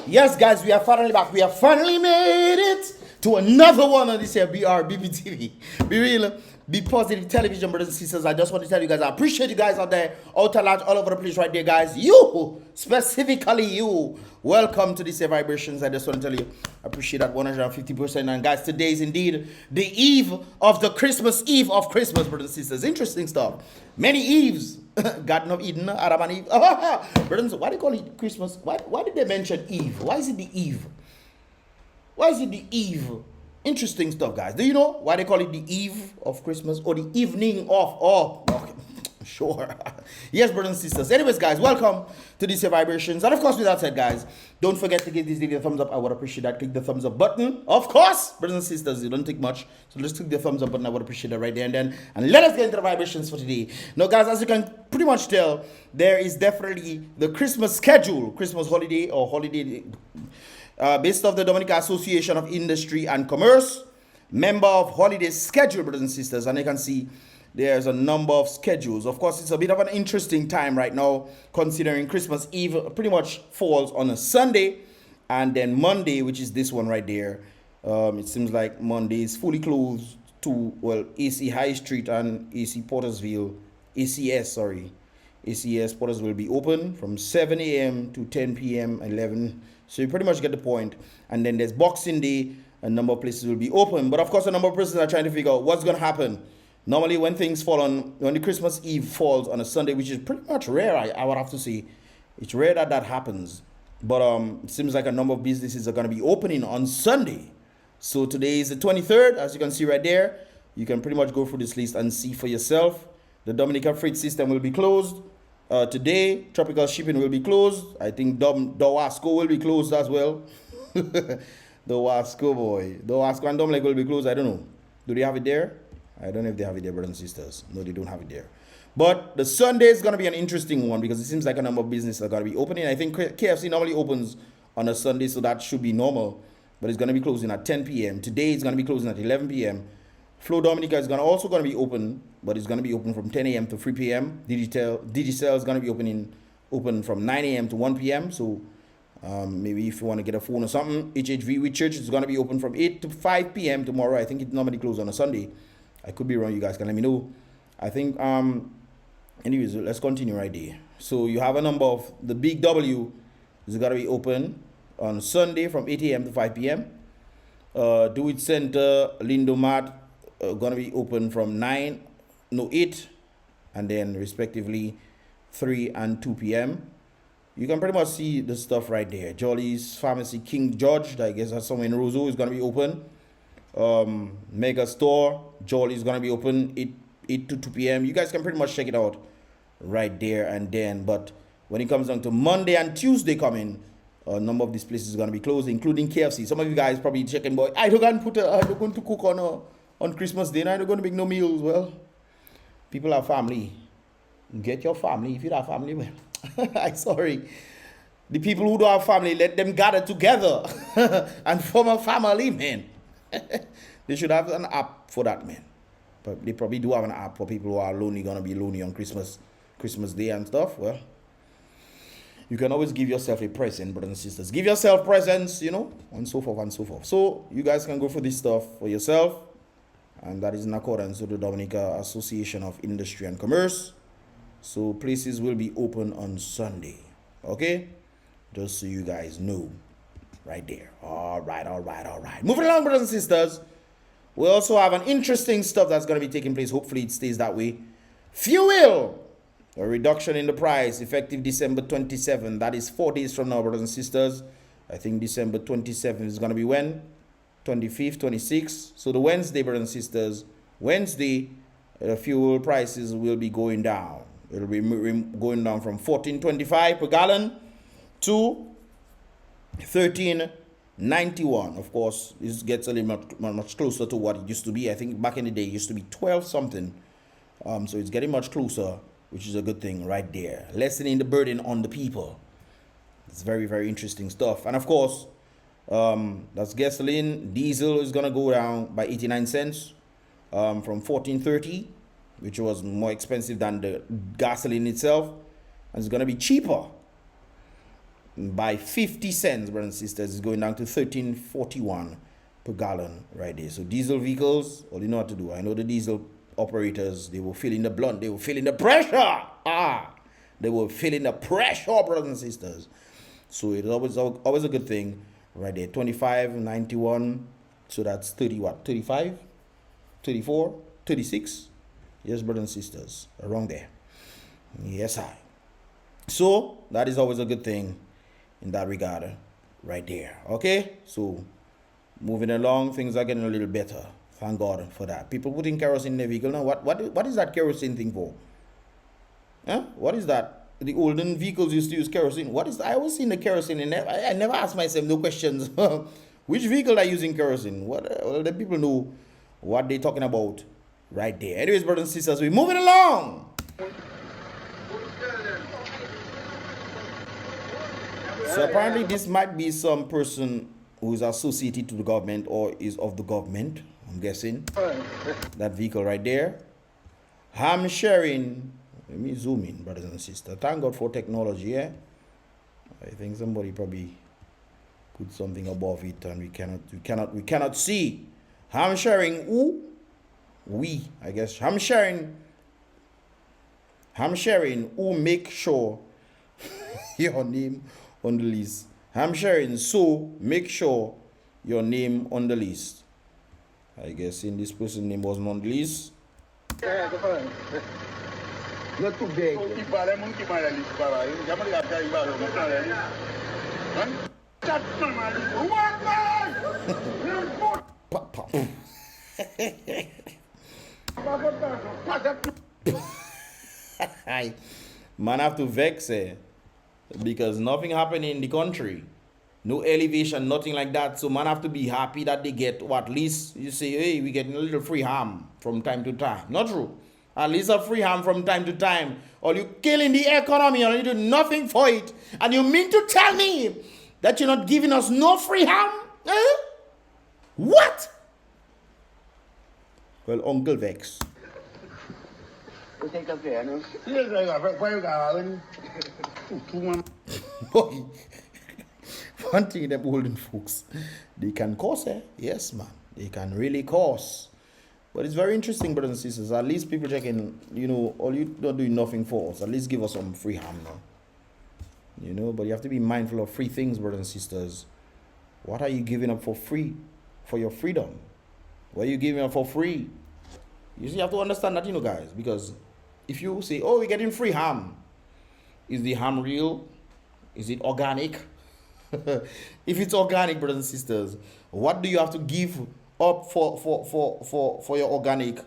Yes, guys, we are finally back. We have finally made it to another one of this here Brbptv. Be real, be positive television, brothers and sisters. I just want to tell you guys, I appreciate you guys out there, out large, all over the place right there, guys. You, specifically you, welcome to this here vibrations. I just want to tell you, I appreciate that 150%. And guys, today is indeed the eve of the Christmas Eve of Christmas, brothers and sisters. Interesting stuff. Many eves. Garden of Eden, Adam and Eve. Brothers, why do they call it Christmas? Why did they mention Eve? Why is it the Eve? Why is it the Eve? Interesting stuff, guys. Do you know why they call it the Eve of Christmas or the evening of? Oh, okay. Sure. Yes, brothers and sisters. Anyways, guys, welcome to these vibrations. And of course, with that said, guys, don't forget to give this video a thumbs up. I would appreciate that. Click the thumbs up button. Of course, brothers and sisters, it don't take much. So just click the thumbs up button. I would appreciate that right there and then. And let us get into the vibrations for today. Now, guys, as you can pretty much tell, there is definitely the Christmas schedule, Christmas holiday or holiday based off the Dominica Association of Industry and Commerce, member of holiday schedule, brothers and sisters. And you can see there's a number of schedules. Of course, it's a bit of an interesting time right now, considering Christmas Eve pretty much falls on a Sunday, and then Monday, which is this one right there. It seems like Monday is fully closed to, well, AC High Street and AC Portersville, ACS Portersville will be open from 7 a.m. to 10 p.m. 11. So you pretty much get the point. And then there's Boxing Day, a number of places will be open. But of course, a number of persons are trying to figure out what's going to happen. Normally, when things fall on, when the Christmas Eve falls on a Sunday, which is pretty much rare, I would have to say, it's rare that that happens. But it seems like a number of businesses are going to be opening on Sunday. So today is the 23rd, as you can see right there. You can pretty much go through this list and see for yourself. The Dominica freight system will be closed. Today, tropical shipping will be closed. I think Dawasco will be closed as well. Dawasco, boy. Dawasco and Dominica will be closed. I don't know. Do they have it there? I don't know if they have it there, brothers and sisters. No, they don't have it there. But the Sunday is going to be an interesting one because it seems like a number of businesses are going to be opening. I think KFC normally opens on a Sunday, so that should be normal. But it's going to be closing at 10 p.m. Today it's going to be closing at 11 p.m. Flow Dominica is also going to be open, but it's going to be open from 10 a.m. to 3 p.m. Digicel is going to be open from 9 a.m. to 1 p.m. So maybe if you want to get a phone or something, HHV with church is going to be open from 8 to 5 p.m. tomorrow. I think it normally closes on a Sunday. I could be wrong. You guys can let me know. I think, anyways, let's continue right there. So you have a number of the Big W is going to be open on Sunday from 8 a.m. to 5 p.m. Do It Center, Lindomat, going to be open from 8, and then respectively 3 and 2 p.m. You can pretty much see the stuff right there. Jolly's Pharmacy, King George, I guess that's somewhere in Roseau, is going to be open. Mega Store, Jolly is going to be open 8 to 2 p.m. You guys can pretty much check it out right there and then. But when it comes down to Monday and Tuesday coming, a number of these places are going to be closed, including KFC. Some of you guys probably checking, boy, I don't going to cook on Christmas Day, and I don't going to make no meals. Well, people have family. Get your family if you don't have family. Well, I'm sorry. The people who don't have family, let them gather together and form a family, man. They should have an app for that, man. But they probably do have an app for people who are lonely, gonna be lonely on Christmas Day and stuff. Well, you can always give yourself a present, brothers and sisters. Give yourself presents, and so forth and so forth. So you guys can go for this stuff for yourself, and that is in accordance with the Dominica Association of Industry and Commerce. So places will be open on Sunday. Okay, just so you guys know. Right there. All right. Moving along, brothers and sisters. We also have an interesting stuff that's going to be taking place. Hopefully it stays that way. Fuel. A reduction in the price effective December 27. That is 4 days from now, brothers and sisters. I think December 27 is going to be when? 25th, 26th. So the Wednesday, brothers and sisters. Wednesday, fuel prices will be going down. It will be going down from $14.25 per gallon to $13.91. Of course, this gets a little much closer to what it used to be. I think back in the day it used to be 12 something. So it's getting much closer, which is a good thing right there. Lessening the burden on the people. It's very, very interesting stuff. And of course, that's gasoline. Diesel is gonna go down by 89 cents from 14.30 which was more expensive than the gasoline itself, and it's going to be cheaper by 50 cents, brothers and sisters. It's going down to 13.41 per gallon right there. So diesel vehicles, all you know what to do. I know the diesel operators, they will fill in the blunt, they will fill in the pressure. They will fill in the pressure, brothers and sisters. So it's always a good thing right there. 25.91. So that's 30 what? 35, 34, 36. Yes, brothers and sisters, around there. Yes, I. So that is always a good thing in that regard right there. Okay, so moving along, things are getting a little better. Thank God for that. People putting kerosene in their vehicle now. What is that kerosene thing for? Huh? What is that? The olden vehicles used to use kerosene. What is that? I always seen the kerosene in there. I never ask myself no questions. Which vehicle are using kerosene? Well, the people know what they're talking about right there. Anyways, brothers and sisters, we're moving along. So apparently this might be some person who is associated to the government or is of the government, I'm guessing. That vehicle right there. Ham sharing. Let me zoom in, brothers and sisters. Thank God for technology, yeah? I think somebody probably put something above it and we cannot see. Ham sharing who? We, I guess. Ham sharing who make sure your name on the list. I'm sharing, so make sure your name on the list. I guess in this person's name wasn't on the list. Not too big. Man have to vex because nothing happened in the country, no elevation, nothing like that. So man have to be happy that they get, or at least you say, hey, we getting a little free ham from time to time. Not true. At least a free ham from time to time. Or you killing the economy and you do nothing for it. And you mean to tell me that you're not giving us no free ham? What? Well, Uncle Vex. Boy, one thing them olden folks, they can curse, yes, man. They can really curse. But it's very interesting, brothers and sisters. At least people checking, all you don't do nothing for us. At least give us some free ham now. But you have to be mindful of free things, brothers and sisters. What are you giving up for free? For your freedom? What are you giving up for free? You see, you have to understand that, guys. Because if you say, oh, we're getting free ham. Is the ham real? Is it organic? If it's organic, brothers and sisters, what do you have to give up for your organic?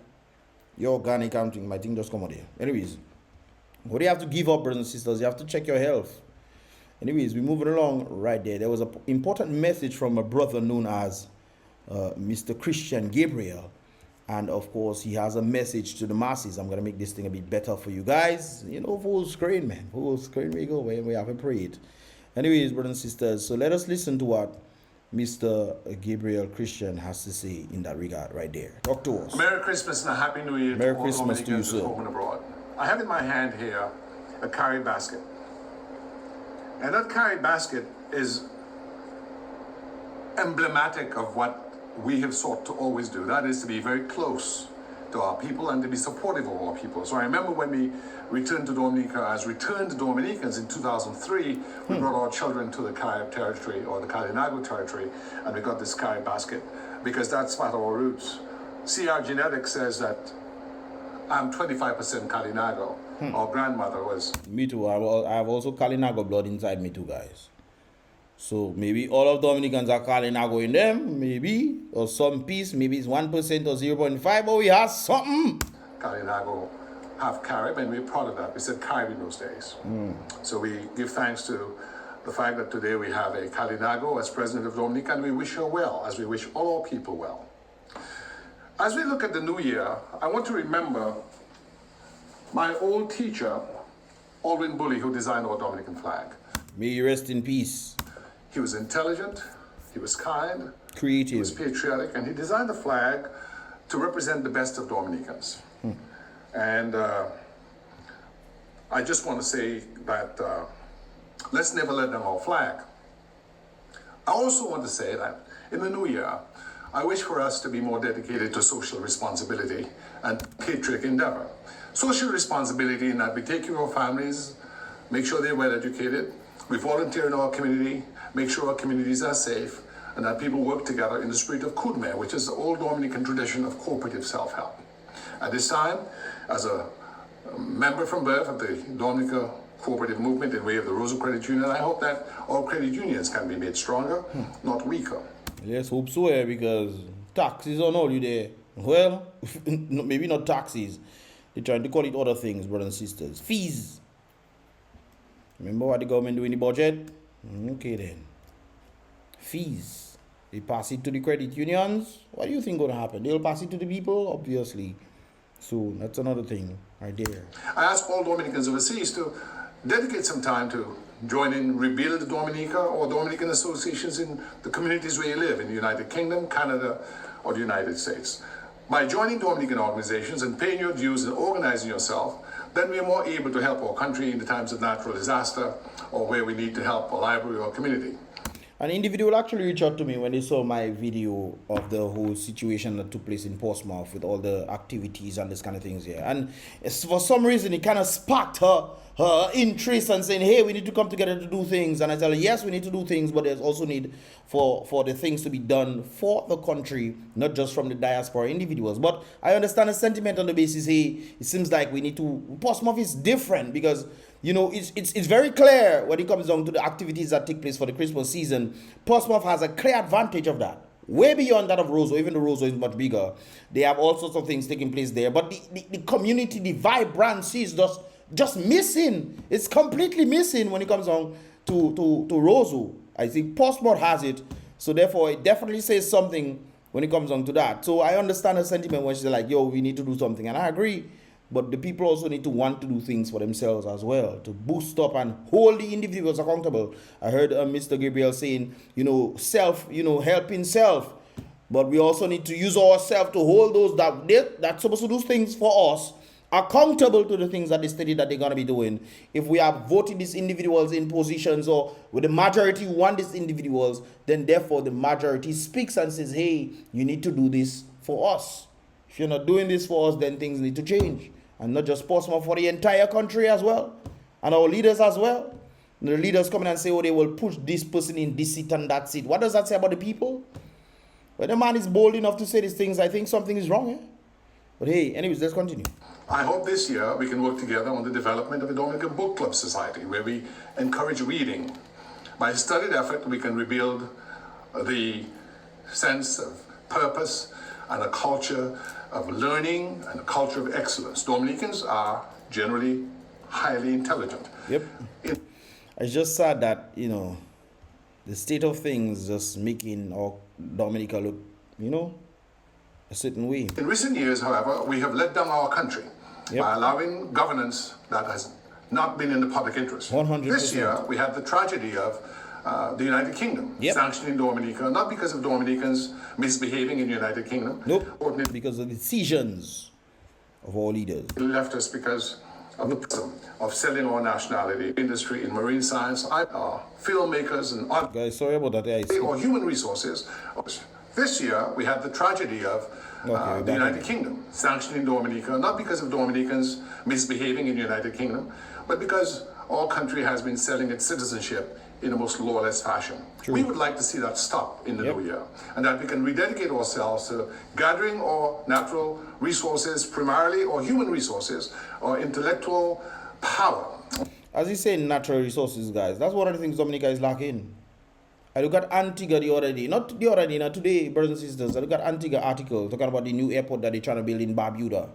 Your organic, I'm thinking, my thing just come out here. Anyways, what do you have to give up, brothers and sisters? You have to check your health. Anyways, we're moving along right there. There was an important message from a brother known as Mr. Christian Gabriel. And of course, he has a message to the masses. I'm going to make this thing a bit better for you guys. Full screen, man. Full screen we go when we have a prayed. Anyways, brothers and sisters, so let us listen to what Mr. Gabriel Christian has to say in that regard right there. Talk to us. Merry Christmas and a Happy New Year Merry to all Christmas to you, Dominicans sir. home and abroad. I have in my hand here a carry basket. And that carry basket is emblematic of what we have sought to always do. That is to be very close to our people and to be supportive of our people. So I remember when we returned to Dominica as returned Dominicans in 2003, we brought our children to the Carib territory or the Kalinago territory, and we got this carry basket because that's part of our roots. See, our genetics says that I'm 25% Kalinago. Our grandmother was. Me too. I have also Kalinago blood inside me too, guys. So maybe all of Dominicans are Kalinago in them, maybe, or some piece, maybe it's 1% or 0.5, but we have something. Kalinago, half Carib, and we're proud of that. We said Carib in those days. So we give thanks to the fact that today we have a Kalinago as president of Dominica, and we wish her well, as we wish all our people well. As we look at the new year, I want to remember my old teacher, Alwyn Bully, who designed our Dominican flag. May you rest in peace. He was intelligent, he was kind, Creative. he was patriotic, and he designed the flag to represent the best of Dominicans. And I just want to say that let's never let down our flag. I also want to say that in the new year, I wish for us to be more dedicated to social responsibility and patriotic endeavor. Social responsibility in that we take care of our families, make sure they're well educated, we volunteer in our community, make sure our communities are safe, and that people work together in the spirit of Kudme, which is the old Dominican tradition of cooperative self-help. At this time, as a member from birth of the Dominica cooperative movement in way of the Roseau Credit Union, I hope that all credit unions can be made stronger, not weaker. Let's hope so, because taxes on all you there. Well, maybe not taxes. They're trying to call it other things, brothers and sisters. Fees. Remember what the government do in the budget? Okay then. Fees. They pass it to the credit unions. What do you think going to happen? They'll pass it to the people, obviously. So that's another thing right there. I ask all Dominicans overseas to dedicate some time to join in Rebuild Dominica or Dominican associations in the communities where you live in the United Kingdom, Canada, or the United States. By joining Dominican organizations and paying your dues and organizing yourself, then we are more able to help our country in the times of natural disaster or where we need to help a library or community. An individual actually reached out to me when they saw my video of the whole situation that took place in Portsmouth with all the activities and this kind of things here. And for some reason, it kind of sparked her interest and saying, hey, we need to come together to do things. And I tell her, yes, we need to do things, but there's also need for the things to be done for the country, not just from the diaspora individuals. But I understand the sentiment on the basis, hey, it seems like we need to, Portsmouth is different because you know, it's very clear when it comes down to the activities that take place for the Christmas season. Portsmouth has a clear advantage of that. Way beyond that of Roseau, even the Roseau is much bigger. They have all sorts of things taking place there. But the community, the vibrancy is just missing. It's completely missing when it comes down to Roseau. I think Portsmouth has it. So therefore, it definitely says something when it comes down to that. So I understand the sentiment when she's like, yo, we need to do something. And I agree. But the people also need to want to do things for themselves as well, to boost up and hold the individuals accountable. I heard Mr. Gabriel saying, helping self. But we also need to use ourselves to hold those that's supposed to do things for us accountable to the things that they stated that they're going to be doing. If we are voting these individuals in positions or with the majority who want these individuals, then therefore the majority speaks and says, hey, you need to do this for us. If you're not doing this for us, then things need to change. And not just Portsmouth, for the entire country as well. And our leaders as well. And the leaders come in and say, oh, they will push this person in this seat and that seat. What does that say about the people? When a man is bold enough to say these things, I think something is wrong. Eh? But hey, anyways, let's continue. I hope this year we can work together on the development of the Dominican Book Club Society, where we encourage reading. By studied effort, we can rebuild the sense of purpose and a culture of learning and a culture of excellence. Dominicans are generally highly intelligent. Yep. It's just sad that, the state of things just making our Dominica look, a certain way. In recent years, however, we have let down our country by allowing governance that has not been in the public interest. 100%. This year, we had the tragedy of the United Kingdom sanctioning Dominica, not because of Dominicans misbehaving in the United Kingdom. Nope, because of the decisions of our leaders. It left us because of the problem of selling our nationality, industry in marine science, filmmakers and other. Guys, sorry about that. Or human resources. This year, we had the tragedy of the United Kingdom sanctioning Dominica, not because of Dominicans misbehaving in the United Kingdom, but because our country has been selling its citizenship in the most lawless fashion. True. We would like to see that stop in the new year, and that we can rededicate ourselves to gathering our natural resources primarily, or human resources, or intellectual power. As you say, natural resources, guys, that's one of the things Dominica is lacking. I look at Antigua not today, brothers and sisters. I look at Antigua article talking about the new airport that they're trying to build in Barbuda.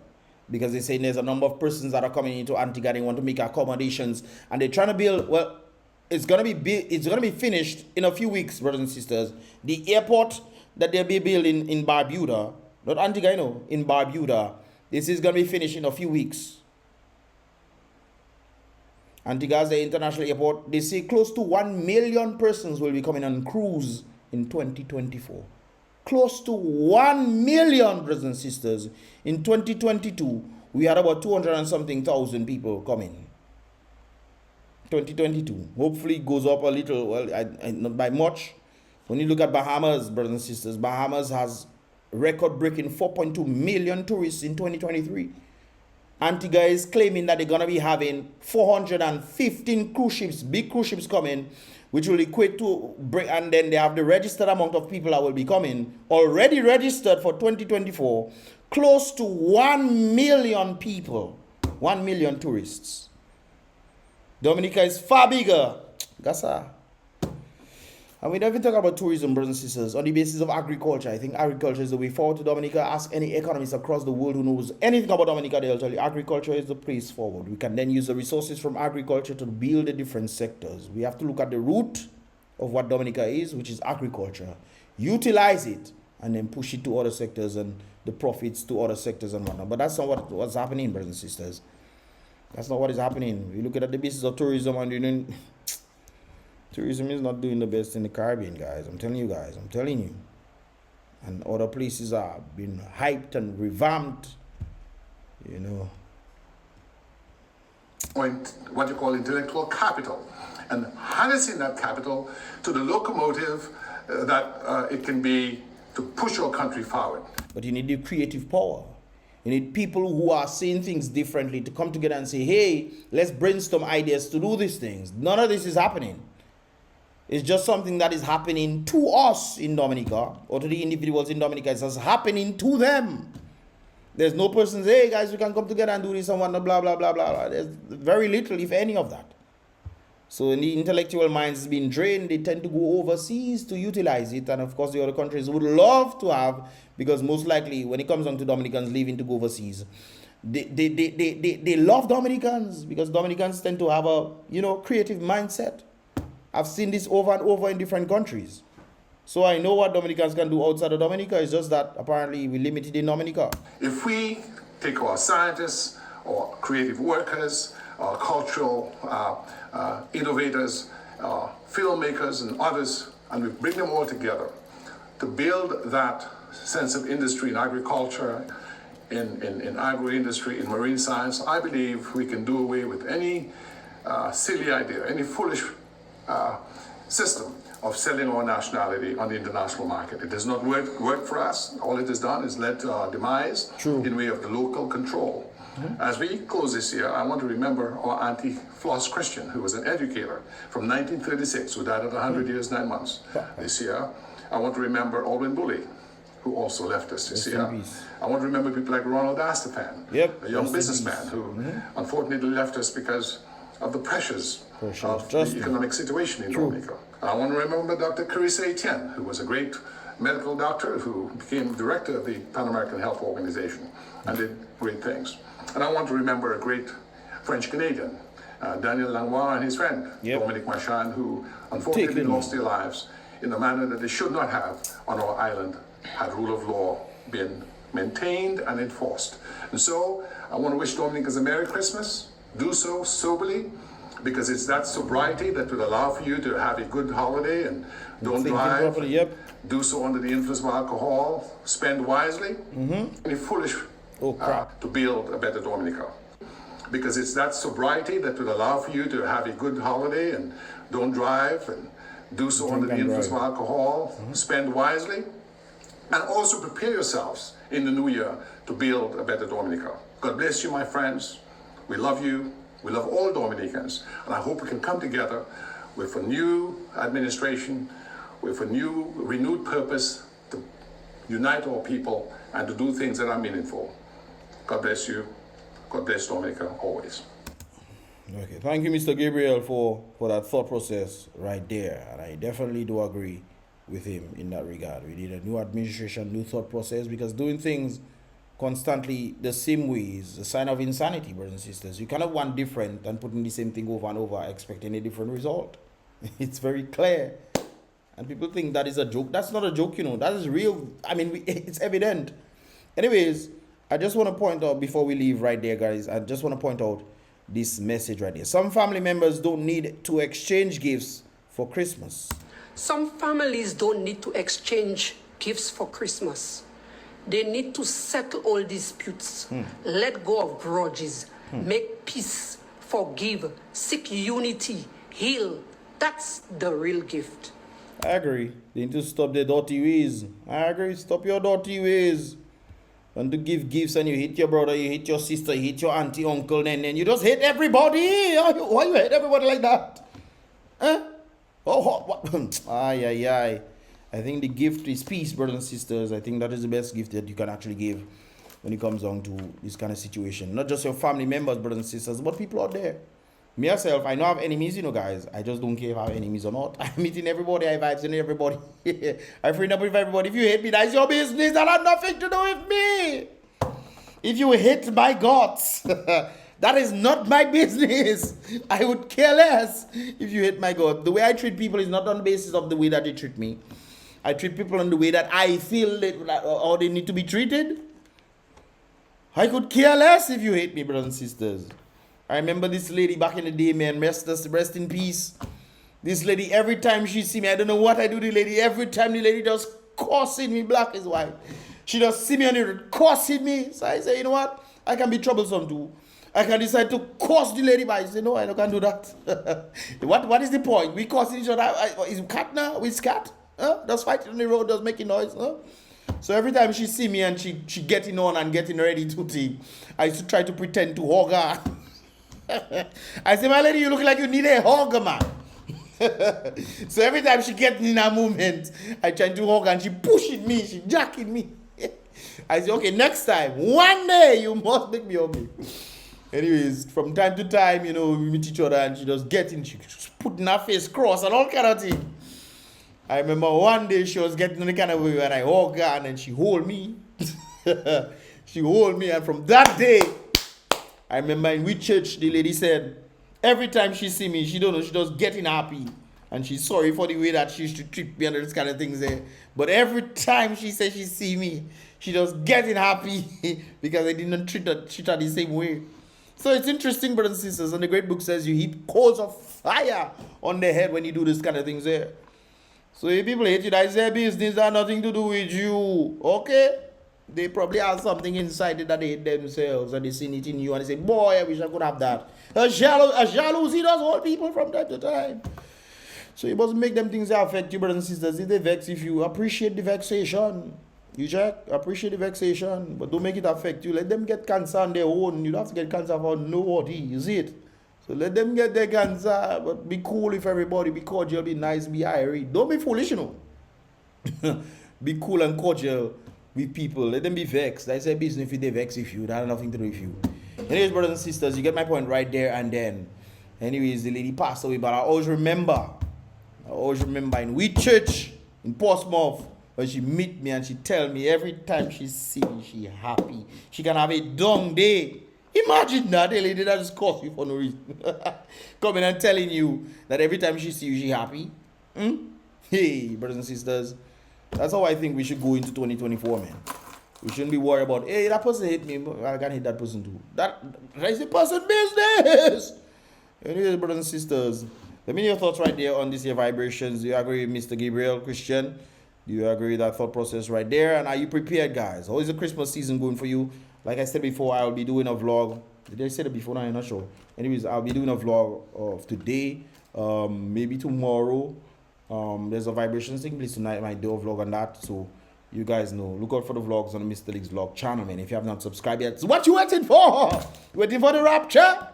Because they're saying there's a number of persons that are coming into Antigua, they want to make accommodations, and they're trying to build, it's gonna be finished in a few weeks, brothers and sisters. The airport that they'll be building in Barbuda, not Antigua, in Barbuda, this is gonna be finished in a few weeks. Antigua, the international airport, they say close to 1 million persons will be coming on cruise in close to 1 million, brothers and sisters. In 2022, we had about 200 and something thousand people coming. 2022. Hopefully it goes up a little. Well, not by much. When you look at Bahamas, brothers and sisters, Bahamas has record-breaking 4.2 million tourists in 2023. Antigua is claiming that they're going to be having 415 cruise ships, big cruise ships coming, which will equate to, and then they have the registered amount of people that will be coming, already registered for 2024, close to 1 million people, 1 million tourists. Dominica is far bigger. Gasa. And we never talk about tourism, brothers and sisters, on the basis of agriculture. I think agriculture is the way forward to Dominica. Ask any economist across the world who knows anything about Dominica, they'll tell you agriculture is the place forward. We can then use the resources from agriculture to build the different sectors. We have to look at the root of what Dominica is, which is agriculture. Utilize it and then push it to other sectors and the profits to other sectors and whatnot. But that's not what's happening, brothers and sisters. That's not what is happening. We look at the basis of tourism and you know, tourism is not doing the best in the Caribbean, guys. I'm telling you guys. I'm telling you. And other places are being hyped and revamped. You know. What you call intellectual capital. And harnessing that capital to the locomotive that it can be to push your country forward. But you need the creative power. You need people who are seeing things differently to come together and say, hey, let's brainstorm ideas to do these things. None of this is happening. It's just something that is happening to us in Dominica, or to the individuals in Dominica. It's just happening to them. There's no person saying, hey guys, we can come together and do this and blah, blah, blah, blah, blah. There's very little, if any, of that. So when the intellectual minds is being drained, they tend to go overseas to utilize it. And of course, the other countries would love to have, because most likely when it comes on to Dominicans leaving to go overseas, they love Dominicans, because Dominicans tend to have a, creative mindset. I've seen this over and over in different countries. So I know what Dominicans can do outside of Dominica. It's just that apparently we limited in Dominica. If we take our scientists or creative workers, or cultural innovators, filmmakers and others, and we bring them all together to build that sense of industry in agriculture, in agro-industry, in marine science, I believe we can do away with any silly idea, any foolish system of selling our nationality on the international market. It does not work for us. All it has done is led to our demise. True. In way of the local control. Mm-hmm. As we close this year, I want to remember our Auntie Floss Christian, who was an educator from 1936, who died at 100 years, 9 months. This year, I want to remember Alwyn Bully, who also left us this year. I want to remember people like Ronald Astaphan, a young businessman who unfortunately left us because of the pressures of the economic situation in Dominica. And I want to remember Dr. Carissa Etienne, who was a great medical doctor who became director of the Pan American Health Organization and did great things. And I want to remember a great French-Canadian, Daniel Langlois, and his friend, Dominique Marchand, who unfortunately lost their lives in a manner that they should not have on our island had rule of law been maintained and enforced. And so I want to wish Dominicans a Merry Christmas. Do so soberly, because it's that sobriety that will allow for you to have a good holiday and don't drive. Do so under the influence of alcohol. Spend wisely. Any foolish to build a better Dominica. Because it's that sobriety that will allow for you to have a good holiday and don't drive and do so under the influence of alcohol. Spend wisely. And also prepare yourselves in the new year to build a better Dominica. God bless you, my friends. We love you. We love all Dominicans. And I hope we can come together with a new administration, with a new renewed purpose to unite our people and to do things that are meaningful. God bless you. God bless Dominica always. Okay, thank you, Mr. Gabriel, for that thought process right there. And I definitely do agree with him in that regard. We need a new administration, new thought process, because doing things constantly the same way is a sign of insanity, brothers and sisters. You cannot want different and putting the same thing over and over expecting a different result. It's very clear. And people think that is a joke. That's not a joke, That is real. I mean, it's evident. Anyways, I just want to point out before we leave right there, guys, I just want to point out this message right here. Some family members don't need to exchange gifts for Christmas. Some families don't need to exchange gifts for Christmas. They need to settle all disputes, let go of grudges, make peace, forgive, seek unity, heal. That's the real gift. I agree. They need to stop their dirty ways. I agree. Stop your dirty ways. And to give gifts and you hit your brother, you hit your sister, you hit your auntie, uncle, and then you just hit everybody. Why you hit everybody like that? Huh? Oh, what? Aye. I think the gift is peace, brothers and sisters. I think that is the best gift that you can actually give when it comes down to this kind of situation. Not just your family members, brothers and sisters, but people out there. Me myself, I know I have enemies, guys. I just don't care if I have enemies or not. I'm meeting everybody, I vibes in everybody. I friend up with everybody. If you hate me, that's your business. That has nothing to do with me. If you hate my guts, that is not my business. I would care less if you hate my God. The way I treat people is not on the basis of the way that they treat me. I treat people in the way that I feel that, or they need to be treated. I could care less if you hate me, brothers and sisters. I remember this lady back in the day, man. Rest in peace. This lady, every time she see me, I don't know what I do to the lady. Every time the lady just cursing me, black is white. She just see me on the road, cursing me. So I say, you know what? I can be troublesome too. I can decide to curse the lady, but I say, no, I can't do that. What is the point? We cursing each other. Is cat now? With cat? Just fighting on the road, just making noise. So every time she see me and she getting on and getting ready to tea, I used to try to pretend to hug her. I say, my lady, you look like you need a hug, man. So every time she gets in a moment, I try to hug her and she pushing me, she jacking me. I say, okay, next time, one day you must make me hug me. Anyways, from time to time, we meet each other and she just she's putting her face cross and all kind of thing. I remember one day she was getting in the kind of way when I hug her and then she hold me. She hold me, and from that day, I remember in which church the lady said, every time she see me, she don't know, she just getting happy. And she's sorry for the way that she used to treat me and this kind of things there. But every time she says she see me, she just getting happy because I didn't treat her the same way. So it's interesting, brothers and sisters, and the great book says you heap coals of fire on their head when you do this kind of things there. So if people hate you, that's their business, that nothing to do with you. Okay? They probably have something inside it that they hate themselves and they see it in you and they say, boy, I wish I could have that. A jealousy does hold people from time to time. So you must make them things that affect you, brothers and sisters. If they vex, if you appreciate the vexation, you check, appreciate the vexation, but don't make it affect you. Let them get cancer on their own. You don't have to get cancer for nobody, you see it? So let them get their cancer, but be cool with everybody, be cordial, be nice, be irate. Don't be foolish, Be cool and cordial with people. Let them be vexed. That's their business if they vex with you. That has nothing to do with you. Anyways, brothers and sisters, you get my point right there and then. Anyways, the lady passed away, but I always remember in we church in Portsmouth, when she meet me and she tell me every time she see me, she happy. She can have a dung day. Imagine that, the lady that just cost you for no reason. Coming and telling you that every time she see you, she happy. Hey, brothers and sisters, that's how I think we should go into 2024, man. We shouldn't be worried about, hey, that person hate me, I can hate that person too. That is the person's business. Anyways, brothers and sisters, let me know your thoughts right there on this here vibrations. Do you agree with Mr. Gabriel, Christian? Do you agree with that thought process right there? And are you prepared, guys? How is the Christmas season going for you? Like I said before, I'll be doing a vlog. Did I say that before? No, I'm not sure. Anyways, I'll be doing a vlog of today, maybe tomorrow. There's a vibration taking place tonight. I might do a vlog on that. So you guys know. Look out for the vlogs on the Mr. League's vlog channel, man. If you have not subscribed yet, so what you waiting for? You waiting for the rapture?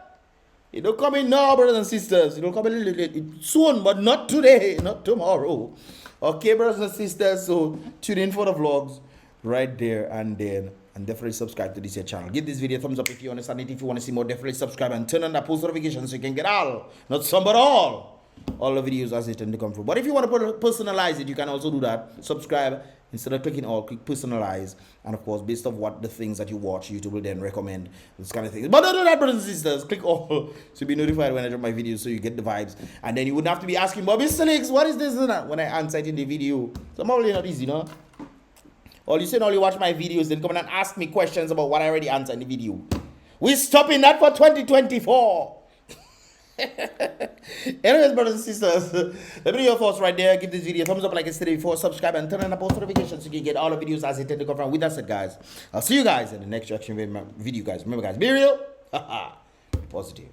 It don't come in now, brothers and sisters. It will come a little bit soon, but not today, not tomorrow. Okay, brothers and sisters. So tune in for the vlogs right there and then. And definitely subscribe to this here channel. Give this video a thumbs up if you understand it. If you want to see more, definitely subscribe and turn on that post notification so you can get not some but all the videos as they tend to come through. But if you want to personalize it, you can also do that. Subscribe instead of clicking all, click personalize. And of course, based on what the things that you watch, YouTube will then recommend this kind of things. But don't do that, brothers and sisters. Click all to be notified when I drop my videos so you get the vibes. And then you wouldn't have to be asking, Bobby Mr. what is this and that when I answer it in the video. So probably not easy, no? All you say, all you watch my videos, then come and ask me questions about what I already answered in the video. We're stopping that for 2024. Anyways, brothers and sisters, let me know your thoughts right there. Give this video a thumbs up like I said before, subscribe and turn on the post notifications so you can get all the videos as they tend to come from. With that said, guys, I'll see you guys in the next reaction video, guys. Remember, guys, be real, positive.